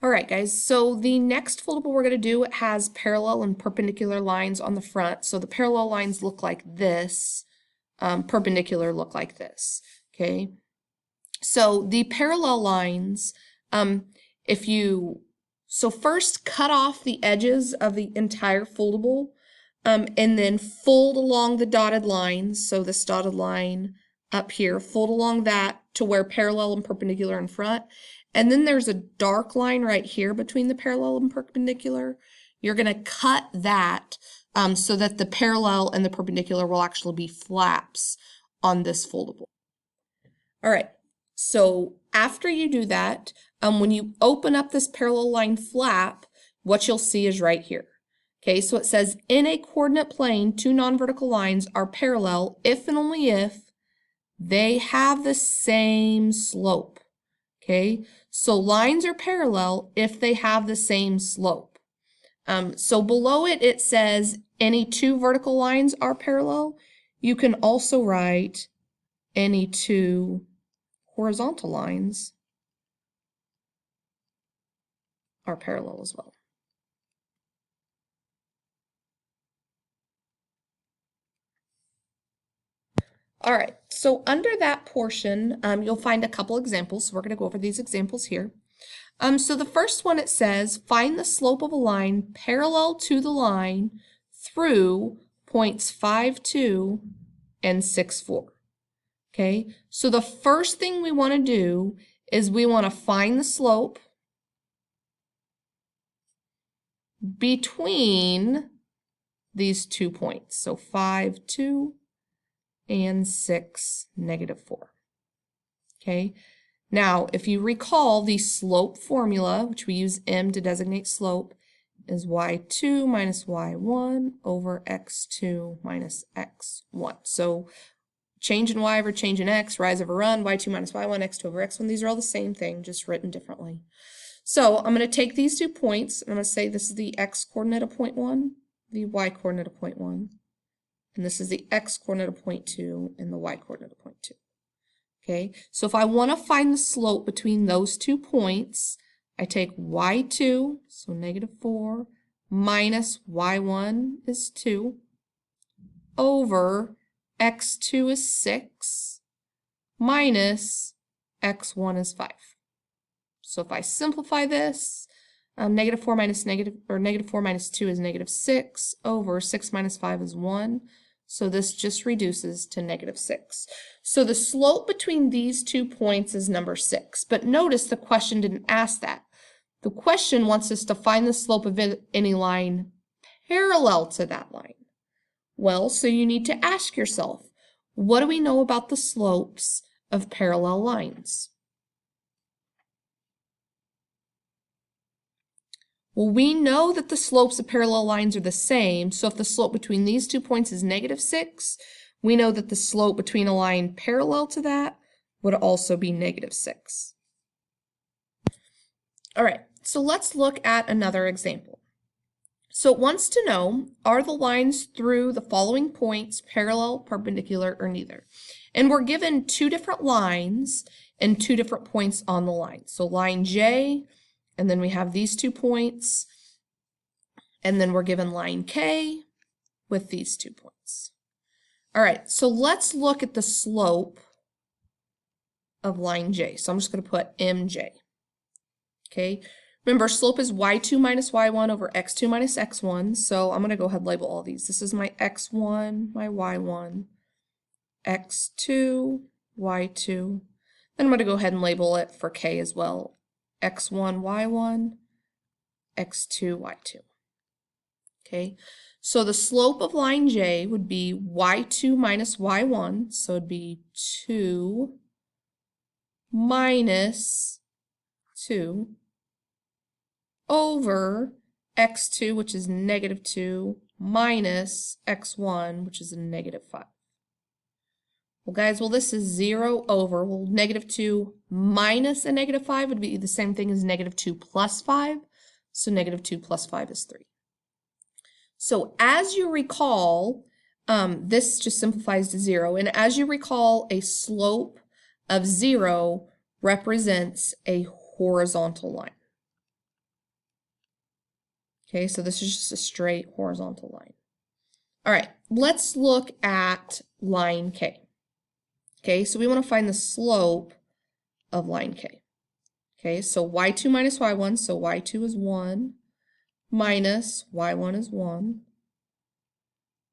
All right, guys, so the next foldable we're going to do has parallel and perpendicular lines on the front. So the parallel lines look like this, perpendicular look like this, okay? So the parallel lines, so first cut off the edges of the entire foldable, and then fold along the dotted lines. So this dotted line up here, fold along that to where parallel and perpendicular in front. And then there's a dark line right here between the parallel and perpendicular. You're going to cut that so that the parallel and the perpendicular will actually be flaps on this foldable. All right, so after you do that, when you open up this parallel line flap, what you'll see is right here. Okay, so it says in a coordinate plane, two non-vertical lines are parallel if and only if they have the same slope. Okay, so lines are parallel if they have the same slope. So below it, it says any two vertical lines are parallel. You can also write any two horizontal lines are parallel as well. All right, so under that portion, you'll find a couple examples. So we're going to go over these examples here. So the first one, it says, find the slope of a line parallel to the line through points 5, 2 and 6, 4. Okay, so the first thing we want to do is we want to find the slope between these 2 points. So 5, 2 and 6, -4. Okay, now if you recall, the slope formula, which we use m to designate slope, is y2 minus y1 over x2 minus x1. So change in y over change in x, rise over run, y2 minus y1, x2 over x1. These are all the same thing, just written differently. So I'm going to take these 2 points, and I'm going to say this is the x-coordinate of point 1, the y-coordinate of point 1. And this is the x-coordinate of point 2 and the y-coordinate of point 2. Okay, so if I want to find the slope between those 2 points, I take y2, so -4, minus y1 is 2, over x2 is 6, minus x1 is 5. So if I simplify this, -4 minus -4 minus 2 is -6, over 6 minus 5 is 1. So this just reduces to -6. So the slope between these 2 points is number 6. But notice the question didn't ask that. The question wants us to find the slope of any line parallel to that line. Well, so you need to ask yourself, what do we know about the slopes of parallel lines? Well, we know that the slopes of parallel lines are the same, so if the slope between these 2 points is -6, we know that the slope between a line parallel to that would also be -6. All right, so let's look at another example. So it wants to know, are the lines through the following points parallel, perpendicular, or neither? And we're given 2 different lines and 2 different points on the line. So line J, and then we have these 2 points, and then we're given line K with these 2 points. All right, so let's look at the slope of line J. So I'm just going to put MJ. Okay, remember slope is y2 minus y1 over x2 minus x1. So I'm going to go ahead and label all these. This is my x1, my y1, x2, y2. Then I'm going to go ahead and label it for K as well. x1, y1, x2, y2. Okay, so the slope of line J would be y2 minus y1, so it'd be 2 minus 2 over x2, which is -2, minus x1, which is a -5. Well, guys, well, this is 0 over, well, -2 minus a -5 would be the same thing as -2 plus 5, so -2 plus 5 is 3. So as you recall, this just simplifies to 0, and as you recall, a slope of 0 represents a horizontal line. Okay, so this is just a straight horizontal line. All right, let's look at line K. Okay, so we want to find the slope of line K. Okay, so y2 minus y1, so y2 is 1, minus y1 is 1,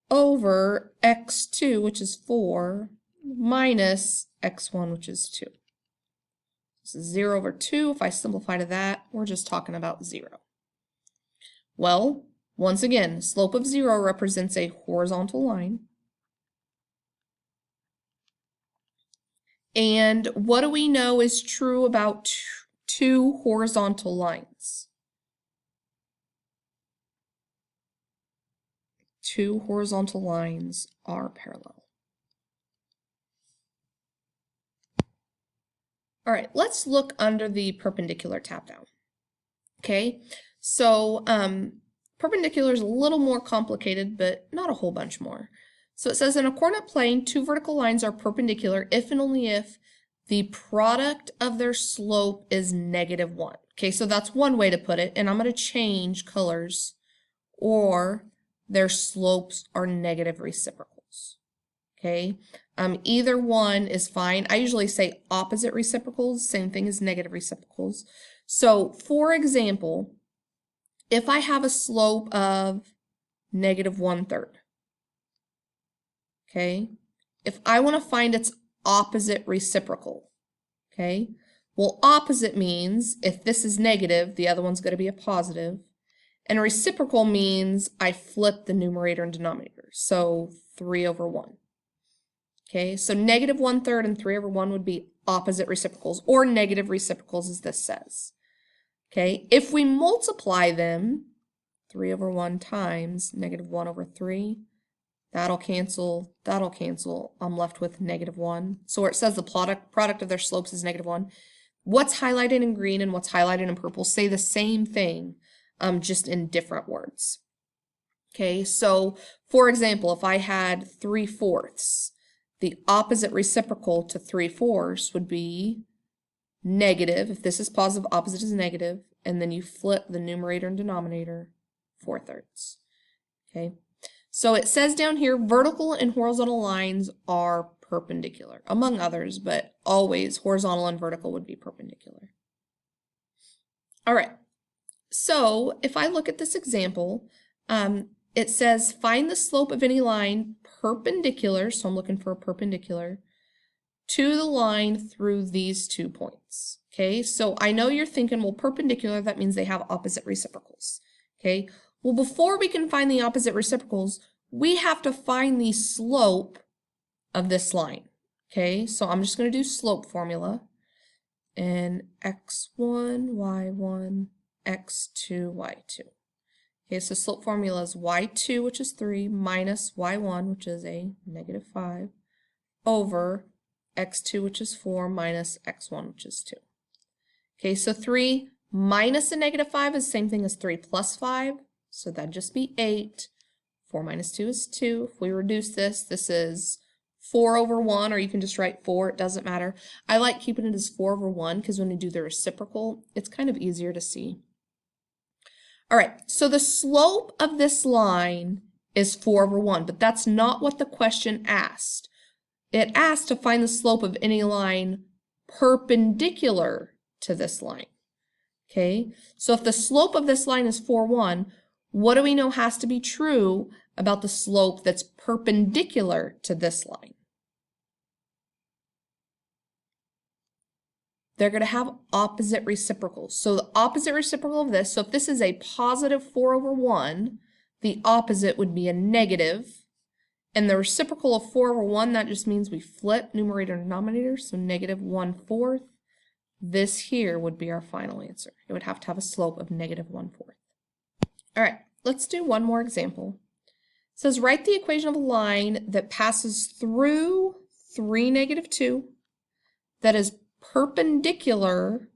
over x2, which is 4, minus x1, which is 2. This is 0 over 2. If I simplify to that, we're just talking about 0. Well, once again, slope of 0 represents a horizontal line. And what do we know is true about two horizontal lines? Two horizontal lines are parallel. All right, let's look under the perpendicular tab down. Okay, so perpendicular is a little more complicated, but not a whole bunch more. So it says in a coordinate plane, two vertical lines are perpendicular if and only if the product of their slope is -1. Okay, so that's one way to put it, and I'm going to change colors, or their slopes are negative reciprocals. Okay, either one is fine. I usually say opposite reciprocals, same thing as negative reciprocals. So for example, if I have a slope of -1/3, okay, if I want to find its opposite reciprocal, okay, well, opposite means if this is negative, the other one's going to be a positive, and reciprocal means I flip the numerator and denominator, so 3 over 1. Okay, so -1/3 and 3 over 1 would be opposite reciprocals, or negative reciprocals as this says. Okay, if we multiply them, 3 over 1 times -1 over 3, that'll cancel, I'm left with -1. So where it says the product of their slopes is -1, what's highlighted in green and what's highlighted in purple say the same thing, just in different words. Okay, so for example, if I had 3/4, the opposite reciprocal to 3/4 would be negative. If this is positive, opposite is negative, and then you flip the numerator and denominator, 4/3. Okay, so it says down here, vertical and horizontal lines are perpendicular, among others, but always horizontal and vertical would be perpendicular. All right, so if I look at this example, it says find the slope of any line perpendicular, so I'm looking for a perpendicular, to the line through these 2 points. Okay, so I know you're thinking, well, perpendicular, that means they have opposite reciprocals. Okay, well, before we can find the opposite reciprocals, we have to find the slope of this line. Okay, so I'm just going to do slope formula, and x1, y1, x2, y2. Okay, so slope formula is y2, which is 3, minus y1, which is a -5, over x2, which is 4, minus x1, which is 2. Okay, so 3 minus a -5 is the same thing as 3 plus 5, so that'd just be 8. 4 minus 2 is 2. If we reduce this, this is 4 over 1, or you can just write 4, it doesn't matter. I like keeping it as 4 over 1 because when you do the reciprocal, it's kind of easier to see. All right, so the slope of this line is 4 over 1, but that's not what the question asked. It asked to find the slope of any line perpendicular to this line. Okay, so if the slope of this line is 4, 1, what do we know has to be true about the slope that's perpendicular to this line? They're going to have opposite reciprocals. So the opposite reciprocal of this, so if this is a positive 4 over 1, the opposite would be a negative. And the reciprocal of 4 over 1, that just means we flip numerator and denominator, so -1/4. This here would be our final answer. It would have to have a slope of -1/4. All right, let's do one more example. It says write the equation of a line that passes through 3, -2, that is perpendicular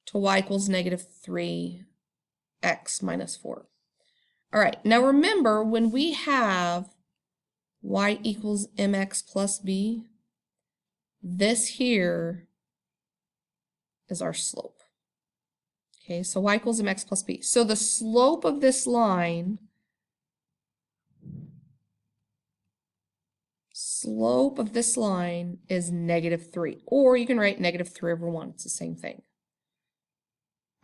to y equals -3x minus 4. All right, now remember when we have y equals mx plus b, this here is our slope. Okay, so y equals mx plus b. So the slope of this line, is -3. Or you can write -3/1. It's the same thing.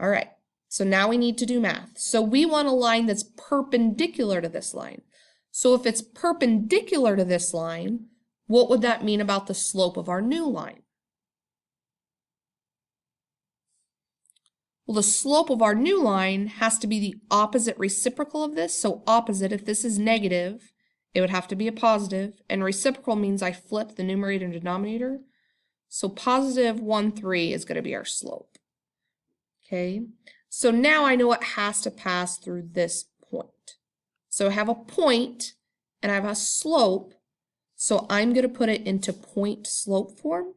All right, so now we need to do math. So we want a line that's perpendicular to this line. So if it's perpendicular to this line, what would that mean about the slope of our new line? Well, the slope of our new line has to be the opposite reciprocal of this. So opposite, if this is negative, it would have to be a positive. And reciprocal means I flip the numerator and denominator. So positive 1, 3 is going to be our slope. Okay, so now I know it has to pass through this point. So I have a point and I have a slope. So I'm going to put it into point slope form.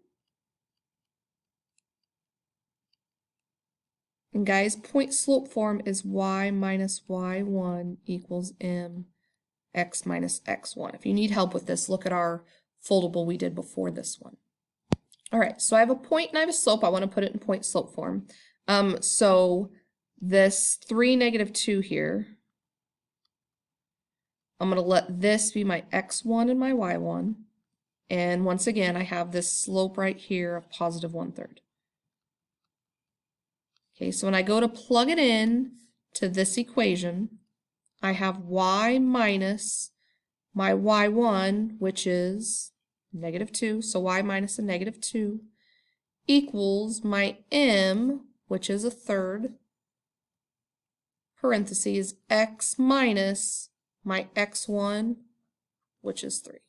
And guys, point slope form is y minus y1 equals mx minus x1. If you need help with this, look at our foldable we did before this one. All right, so I have a point and I have a slope. I want to put it in point slope form. So this 3, -2 here, I'm going to let this be my x1 and my y1. And once again, I have this slope right here of positive 1/3. Okay, so when I go to plug it in to this equation, I have y minus my y1, which is -2, so y minus a -2, equals my m, which is 1/3, parentheses, x minus my x1, which is 3.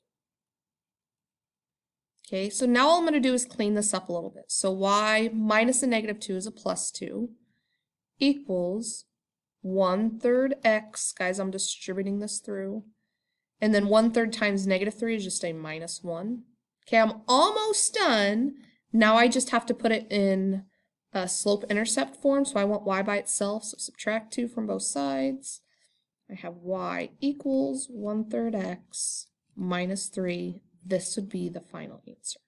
Okay, so now all I'm going to do is clean this up a little bit. So y minus a -2 is a +2 equals 1/3 x. Guys, I'm distributing this through. And then 1/3 times -3 is just a -1. Okay, I'm almost done. Now I just have to put it in slope-intercept form. So I want y by itself. So subtract 2 from both sides. I have y equals 1/3 x minus 3. This would be the final answer.